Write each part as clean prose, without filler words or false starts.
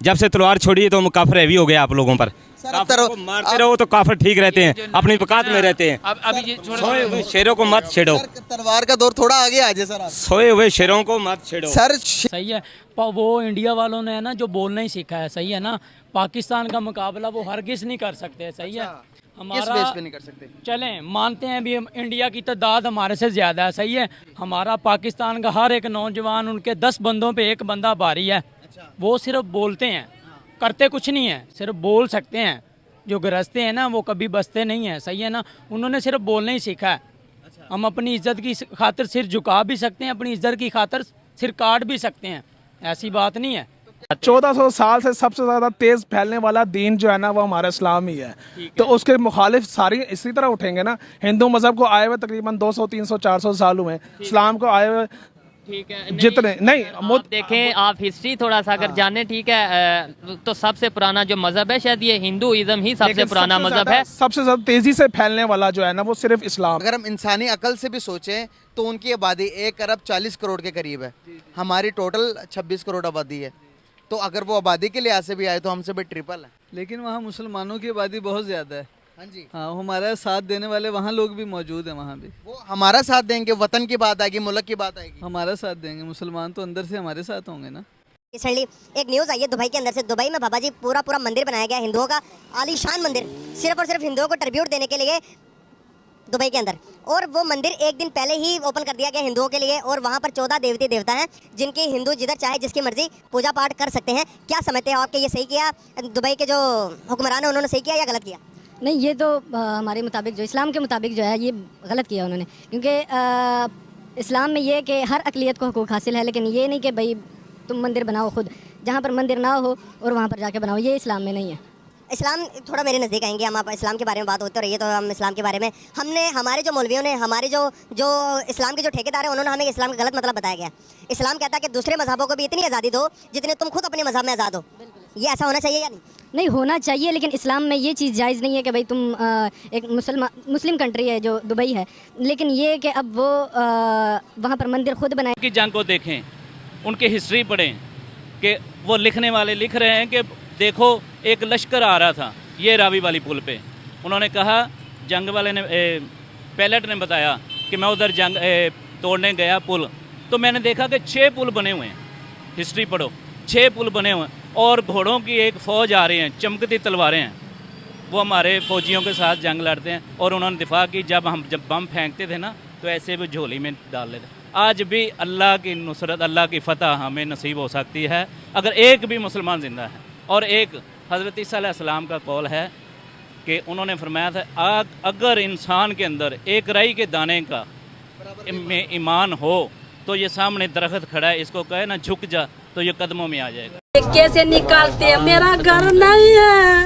जब से तलवार छोड़ी है तो हम काफिर हैवी हो गए आप लोगों पर। सर, काफिरों को मारते रहो तो काफिर ठीक रहते हैं, अपनी औकात में रहते हैं। अभी ये सोए हुए शेरों को मत छेड़ो, सर तलवार का दौर थोड़ा आगे आ जाए सर आप। सोए हुए शेरों को मत छेड़ो। सर सही है, पर वो इंडिया वालों ने है ना जो बोलना ही सीखा है, सही है ना। पाकिस्तान का मुकाबला वो हरगिज़ नहीं कर सकते, सही है। किस बेस पे नहीं कर सकते? चलें मानते हैं भी, हम इंडिया की तादाद हमारे से ज़्यादा है, सही है। हमारा पाकिस्तान का हर एक नौजवान उनके 10 बंदों पे एक बंदा भारी है। वो सिर्फ बोलते हैं, करते कुछ नहीं है, सिर्फ बोल सकते हैं। जो गरजते हैं ना वो कभी बसते नहीं हैं, सही है ना। उन्होंने सिर्फ बोलना ही सीखा है। हम अपनी इज्जत की खातिर सिर झुका भी सकते हैं, अपनी इज्जत की खातिर सिर काट भी सकते हैं, ऐसी बात नहीं है। 1400 साल से सबसे ज़्यादा तेज़ फैलने वाला दीन जो है ना वो हमारा इस्लाम ही है। तो उसके मुखालिफ सारी इसी तरह उठेंगे ना। हिंदू मज़हब को आए हुए तकरीबन 200, 300, 400 साल हुए, इस्लाम को आए हुए ठीक है, जितने नहीं आप देखें, आप हिस्ट्री थोड़ा सा अगर जाने, ठीक है, तो सबसे पुराना जो मजहब है शायद ये हिंदुइज्म ही सबसे पुराना मजहब है। सबसे ज़्यादा तेज़ी से फैलने वाला जो है ना वो सिर्फ इस्लाम। अगर हम इंसानी अकल से भी सोचें तो उनकी आबादी 1 अरब 40 करोड़ के करीब है। हमारी टोटल 26 करोड़ आबादी है। तो अगर वो आबादी के लिहाज से भी आए तो हमसे भी ट्रिपल है। लेकिन वहाँ मुसलमानों की आबादी बहुत ज़्यादा है। हाँ जी, हाँ, हमारा साथ देने वाले वहाँ लोग भी मौजूद हैं। वहाँ भी वो हमारा साथ देंगे, वतन की बात आएगी, मुल्क की बात आएगी। हमारा साथ देंगे। मुसलमान तो अंदर से हमारे साथ होंगे ना। रिसेंटली एक न्यूज़ आई है दुबई के अंदर से। दुबई में बाबा जी पूरा मंदिर बनाया गया हिंदुओं का, आलीशान मंदिर, सिर्फ और सिर्फ हिंदुओं को ट्रिब्यूट देने के लिए दुबई के अंदर। और वो मंदिर एक दिन पहले ही ओपन कर दिया गया हिंदुओं के लिए। और वहाँ पर 14 देवती देवता हैं जिनकी हिंदू जिधर चाहे जिसकी मर्जी पूजा पाठ कर सकते हैं। क्या समझते हो आपके, ये सही किया दुबई के जो हुक्मरान है उन्होंने, सही किया या गलत किया? नहीं, ये तो हमारे मुताबिक जो इस्लाम के मुताबिक जो है ये गलत किया उन्होंने। क्योंकि इस्लाम में ये है कि हर अक़लियत को हुकूक हासिल है, लेकिन ये नहीं कि भाई तुम मंदिर बनाओ खुद, जहाँ पर मंदिर ना हो और वहाँ पर जाके बनाओ, ये इस्लाम में नहीं है। इस्लाम थोड़ा मेरे नज़दीक आएंगे, हम आप इस्लाम के बारे में बात होते रहिए तो हम इस्लाम के बारे में, हमने हमारे जो मौलवियों ने, हमारे जो इस्लाम के जो ठेकेदार हैं उन्होंने हमें इस्लाम का गलत मतलब बताया गया। इस्लाम कहता है कि दूसरे मज़हबों को भी इतनी आज़ादी दो जितने तुम खुद अपने मज़हब में आज़ाद हो। ये ऐसा होना चाहिए या नहीं? नहीं होना चाहिए, लेकिन इस्लाम में ये चीज़ जायज़ नहीं है कि भाई तुम एक मुस्लिम कंट्री है जो दुबई है, लेकिन ये कि अब वो वहाँ पर मंदिर खुद बनाए। की जंग को देखें, उनकी हिस्ट्री पढ़ें कि वो लिखने वाले लिख रहे हैं कि देखो एक लश्कर आ रहा था ये रावी वाली पुल पे। उन्होंने कहा, जंग वाले ने पायलट ने बताया कि मैं उधर जंग तोड़ने गया पुल, तो मैंने देखा कि 6 पुल बने हुए हैं। हिस्ट्री पढ़ो, 6 पुल बने हुए हैं और घोड़ों की एक फ़ौज आ रही है, चमकती तलवारें हैं। वो हमारे फ़ौजियों के साथ जंग लड़ते हैं और उन्होंने दिफा की। जब बम फेंकते थे ना तो ऐसे भी झोली में डाल लेते। आज भी अल्लाह की नुसरत, अल्लाह की फ़तह हमें नसीब हो सकती है अगर एक भी मुसलमान ज़िंदा है। और एक हज़रत ईसा अलैहिस्सलाम का कौल है कि उन्होंने फरमाया था, अगर इंसान के अंदर एक राई के दाने का में ईमान हो तो ये सामने दरख्त खड़ा है, इसको कहे ना झुक जा, तो ये कदमों में आ जाएगा। कैसे निकालते हैं? मेरा घर नहीं है,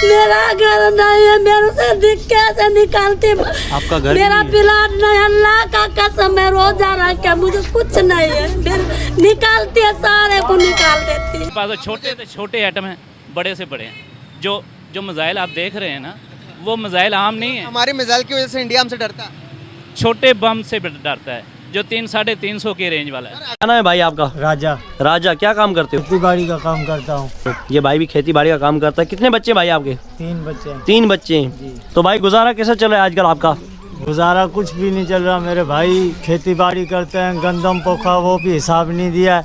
मेरा घर नहीं है, मेरे से कैसे निकालते? आपका घर मेरा प्लाट नहीं, अल्लाह का कसम है, रोजा रख के मुझे कुछ नहीं है, फिर निकालते हैं, सारे को निकाल देते हैं। पास छोटे से छोटे एटम हैं, बड़े से बड़े हैं। जो मिसाइल आप देख रहे हैं ना, वो मिसाइल आम नहीं है। हमारी मिसाइल की वजह से इंडिया हमसे डरता है। छोटे बम से डरता है जो 300-350 के रेंज वाला है। क्या नाम है भाई आपका? राजा। राजा, क्या काम करते हो? खेती बाड़ी का काम करता हूँ। ये भाई भी खेती बाड़ी का काम करता है। कितने बच्चे भाई आपके? 3 बच्चे हैं। 3 बच्चे हैं। तो भाई गुजारा कैसा चल रहा है आजकल आपका? गुजारा कुछ भी नहीं चल रहा। मेरे भाई खेती बाड़ी करते हैं, गंदम पोखा, वो भी हिसाब नहीं दिया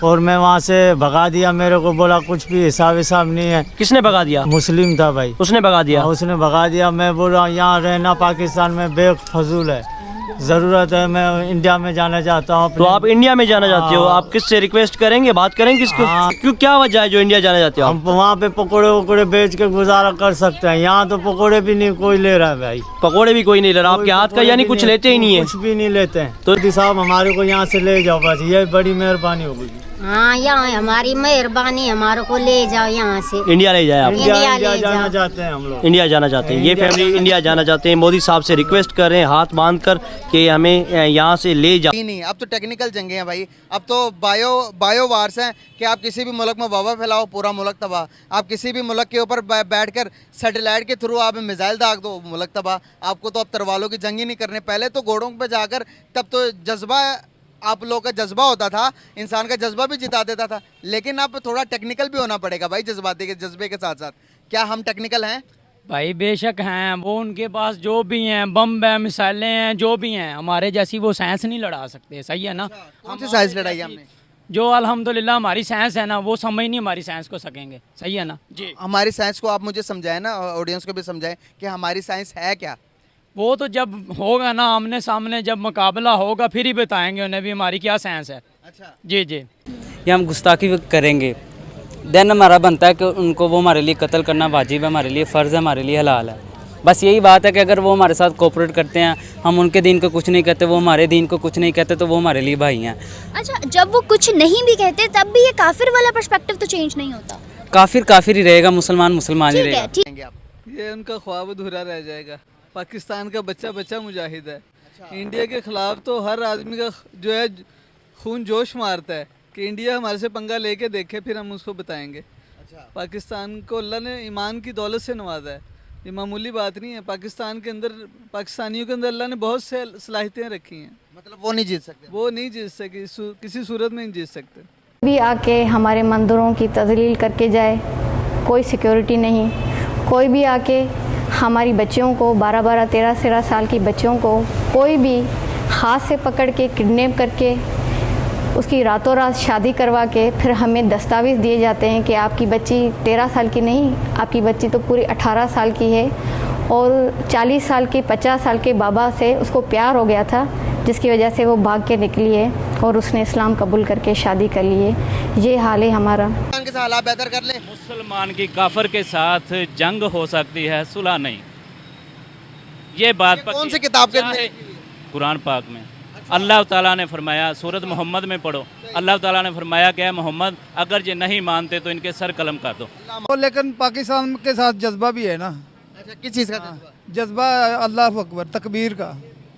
और मैं वहाँ से भगा दिया। मेरे को बोला कुछ भी हिसाब नहीं है। किसने भगा दिया? मुस्लिम था भाई, उसने भगा दिया। उसने भगा दिया। मैं बोल रहा हूँ यहाँ रहना पाकिस्तान में बेफजूल है, ज़रूरत है, मैं इंडिया में जाना चाहता हूँ। तो आप इंडिया में जाना चाहते हो? आप किससे रिक्वेस्ट करेंगे, बात करेंगे किसको? क्यों, क्या वजह है जो इंडिया जाना चाहते हो? हम वहाँ पे पकोड़े वकोड़े बेच के गुजारा कर सकते हैं, यहाँ तो पकोड़े भी नहीं कोई ले रहा है भाई। पकोड़े भी कोई नहीं ले रहा आपके हाथ का, यानी कुछ लेते ही नहीं है? कुछ भी नहीं लेते हैं। तो साहब हमारे को यहाँ से ले जाओ बस, ये बड़ी मेहरबानी होगी। हाँ, यहाँ हमारी मेहरबानी, हमारे को ले जाओ यहाँ से। इंडिया ले जाए आप? इंडिया जाना चाहते हैं हम लोग। इंडिया जाना चाहते हैं, ये फैमिली इंडिया जाना चाहते हैं। मोदी साहब से रिक्वेस्ट कर रहे हैं हाथ बांध कर कि हमें यहाँ से ले जाओ। नहीं, अब तो टेक्निकल जंगे हैं भाई। अब तो बायो वार्स हैं कि आप किसी भी मुल्क में वबा फैलाओ, पूरा मुल्क तबाह। आप किसी भी मुल्क के ऊपर बैठकर सैटेलाइट के थ्रू आप मिसाइल दाग दो, मुल्क तबाह। आपको तो अब तरवालों की जंग ही नहीं करने, पहले तो घोड़ों पे जाकर, तब तो जज्बा आप लोगों का जज्बा होता था, इंसान का जज्बा भी जिता देता था, लेकिन अब थोड़ा टेक्निकल भी होना पड़ेगा भाई जज्बाती के जज्बे के साथ साथ। क्या हम टेक्निकल हैं? भाई बेशक हैं, वो उनके पास जो भी हैं, बम है, मिसाइलें हैं, जो भी हैं, हमारे जैसी वो साइंस नहीं लड़ा सकते, सही है ना। कौन सी साइंस लड़ाई हमने? जो अल्हम्दुलिल्लाह हमारी साइंस है ना, वो समझ नहीं हमारी साइंस को सकेंगे, सही है ना जी। हमारी साइंस को आप मुझे समझाएं ना, ऑडियंस को भी समझाएं कि हमारी साइंस है क्या। वो तो जब होगा ना आमने सामने, जब मुकाबला होगा फिर ही बताएंगे उन्हें भी हमारी क्या साइंस है। अच्छा जी जी। ये हम गुस्ताखी करेंगे, देन हमारा बनता है कि उनको, वो हमारे लिए कत्ल करना वाजिब है, हमारे लिए फ़र्ज़ है, हमारे लिए हलाल है। बस यही बात है कि अगर वो हमारे साथ कोऑपरेट करते हैं, हम उनके दीन को कुछ नहीं कहते, वो हमारे दीन को कुछ नहीं कहते, तो वो हमारे लिए भाई हैं। अच्छा, जब वो कुछ नहीं भी कहते तब भी ये काफिर वाला पर्सपेक्टिव तो चेंज नहीं होता। काफिर काफिर ही रहेगा, मुसलमान मुसलमान ही रहेगा। ठीक है, ये उनका ख्वाब अधूरा रह जाएगा। पाकिस्तान का बच्चा बच्चा मुजाहिद है। इंडिया के ख़िलाफ़ तो हर आदमी का जो है खून जोश मारता है कि इंडिया हमारे से पंगा लेके देखे, फिर हम उसको बताएंगे। पाकिस्तान को अल्लाह ने ईमान की दौलत से नवाजा है, ये मामूली बात नहीं है। पाकिस्तान के अंदर, पाकिस्तानियों के अंदर अल्लाह ने बहुत से सलाहियतें रखी हैं, मतलब वो नहीं जीत सकते, वो नहीं जीत सके, किसी सूरत में नहीं जीत सकते। भी आके हमारे मंदिरों की तजलील करके जाए, कोई सिक्योरिटी नहीं। कोई भी आके हमारी बच्चियों को 12-12, 13-13 साल की बच्चियों को कोई भी हाथ से पकड़ के किडनैप करके उसकी रातों रात शादी करवा के फिर हमें दस्तावेज़ दिए जाते हैं कि आपकी बच्ची 13 साल की नहीं, आपकी बच्ची तो पूरी 18 साल की है, और 40 साल के 50 साल के बाबा से उसको प्यार हो गया था, जिसकी वजह से वो भाग के निकली है और उसने इस्लाम कबूल करके शादी कर ली है। ये हाल है हमारा। के साथ हालात बेहतर कर ले। मुसलमान की काफिर के साथ जंग हो सकती है, सुलह नहीं। ये बात कौन सी किताब के अंदर? कुरान पाक में अल्लाह ताला ने फरमाया, सूरत मोहम्मद में पढ़ो, अल्लाह ताला ने फरमाया कि मोहम्मद अगर ये नहीं मानते तो इनके सर कलम कर दो। लेकिन पाकिस्तान के साथ जज्बा भी है ना। अच्छा, किस चीज़ का जज्बा? जज्बा अल्लाह अकबर, तकबीर का।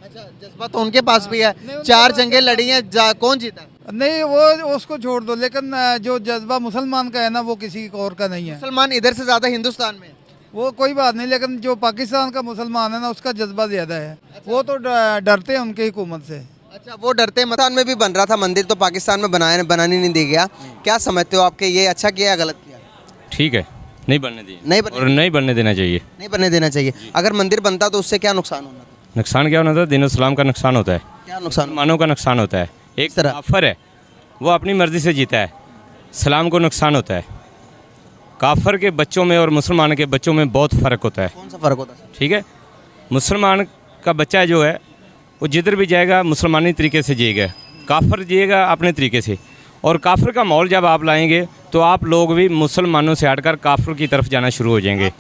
अच्छा, जज्बा तो उनके पास भी है। 4 जंगें लड़ी हैं, कौन जीता? नहीं, वो उसको छोड़ दो, लेकिन जो जज्बा मुसलमान का है ना, वो किसी और का नहीं है। मुसलमान इधर से ज़्यादा हिंदुस्तान में, वो कोई बात नहीं, लेकिन जो पाकिस्तान का मुसलमान है ना, उसका जज्बा ज़्यादा है। वो तो डरते हैं उनकी हुकूमत से। अच्छा, वो डरते हैं। पाकिस्तान में भी बन रहा था मंदिर, तो पाकिस्तान में बनाने नहीं दिया गया। क्या समझते हो आपके, ये अच्छा किया या गलत किया? ठीक है, नहीं बनने दिए, नहीं और नहीं बनने देना चाहिए। नहीं बनने देना चाहिए। अगर मंदिर बनता तो उससे क्या नुकसान होना था? नुकसान क्या होना था? दीन इस्लाम का नुकसान होता है, क्या नुकसान? मानों का नुकसान होता है। एक काफिर है, वो अपनी मर्जी से जीता है, इस्लाम को नुकसान होता है। काफिर के बच्चों में और मुसलमान के बच्चों में बहुत फ़र्क होता है। कौन सा फ़र्क होता है? ठीक है, मुसलमान का बच्चा जो है वो जिधर भी जाएगा मुसलमानी तरीके से जिएगा, काफिर जिएगा अपने तरीके से। और काफिर का माहौल जब आप लाएंगे तो आप लोग भी मुसलमानों से हटकर काफिर की तरफ जाना शुरू हो जाएंगे।